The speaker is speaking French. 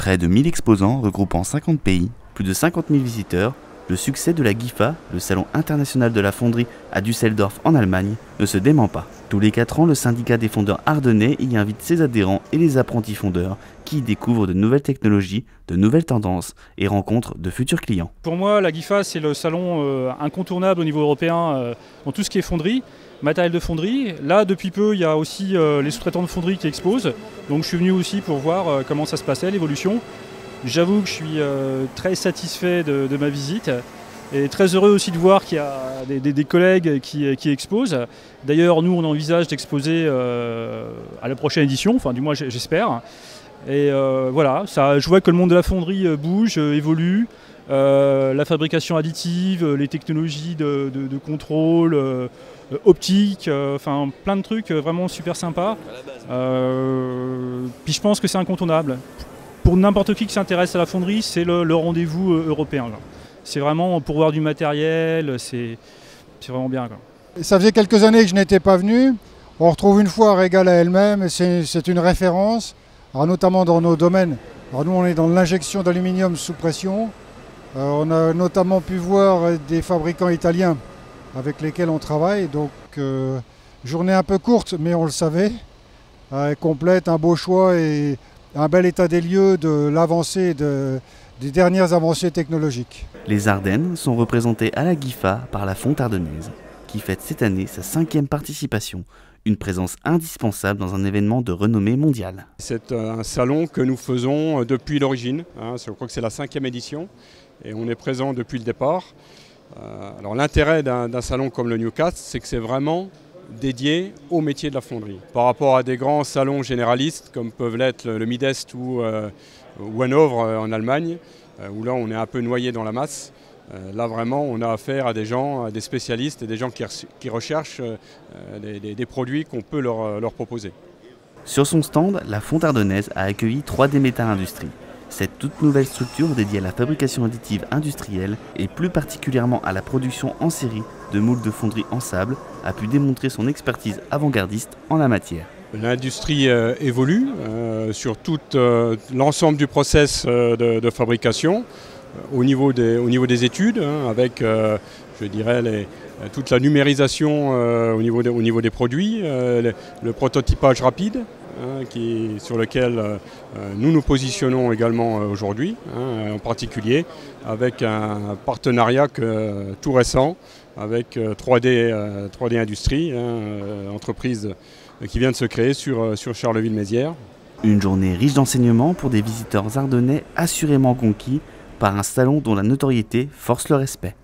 Près de 1000 exposants regroupant 50 pays, plus de 50 000 visiteurs, le succès de la GIFA, le salon international de la fonderie à Düsseldorf en Allemagne, ne se dément pas. Tous les 4 ans, le syndicat des fondeurs ardennais y invite ses adhérents et les apprentis fondeurs qui y découvrent de nouvelles technologies, de nouvelles tendances et rencontrent de futurs clients. Pour moi, la GIFA, c'est le salon incontournable au niveau européen dans tout ce qui est fonderie, matériel de fonderie. Là, depuis peu, il y a aussi les sous-traitants de fonderie qui exposent. Donc je suis venu aussi pour voir comment ça se passait, l'évolution. J'avoue que je suis très satisfait de ma visite et très heureux aussi de voir qu'il y a des collègues qui exposent. D'ailleurs, nous, on envisage d'exposer à la prochaine édition, enfin du moins j'espère. Et voilà, je vois que le monde de la fonderie bouge, évolue. La fabrication additive, les technologies de contrôle, optique, enfin plein de trucs vraiment super sympas. Puis je pense que c'est incontournable. Pour n'importe qui s'intéresse à la fonderie, c'est le rendez-vous européen. C'est vraiment pour voir du matériel, c'est vraiment bien. Ça faisait quelques années que je n'étais pas venu. On retrouve une foire égale à elle-même, c'est une référence, alors notamment dans nos domaines. Alors nous, on est dans l'injection d'aluminium sous pression. On a notamment pu voir des fabricants italiens avec lesquels on travaille. Donc, journée un peu courte, mais on le savait. Complète, un beau choix et un bel état des lieux de l'avancée des dernières avancées technologiques. Les Ardennes sont représentées à la GIFA par la Fonte Ardennaise, qui fête cette année sa 5e participation, une présence indispensable dans un événement de renommée mondiale. C'est un salon que nous faisons depuis l'origine, je crois que c'est la 5e édition, et on est présent depuis le départ. Alors l'intérêt d'un salon comme le Newcastle, c'est que c'est vraiment dédié au métier de la fonderie. Par rapport à des grands salons généralistes comme peuvent l'être le Midest ou Hanovre en Allemagne, où là on est un peu noyé dans la masse. Là vraiment on a affaire à des gens, à des spécialistes et des gens qui recherchent des produits qu'on peut leur proposer. Sur son stand, la Fonte Ardennaise a accueilli 3D Metal Industries. Cette toute nouvelle structure dédiée à la fabrication additive industrielle et plus particulièrement à la production en série de moules de fonderie en sable a pu démontrer son expertise avant-gardiste en la matière. L'industrie évolue sur tout l'ensemble du process de fabrication au niveau des études, avec je dirais toute la numérisation au niveau des produits, le prototypage rapide, sur lequel nous nous positionnons également aujourd'hui, en particulier avec un partenariat tout récent avec 3D Industries, entreprise qui vient de se créer sur Charleville-Mézières. Une journée riche d'enseignements pour des visiteurs ardennais assurément conquis par un salon dont la notoriété force le respect.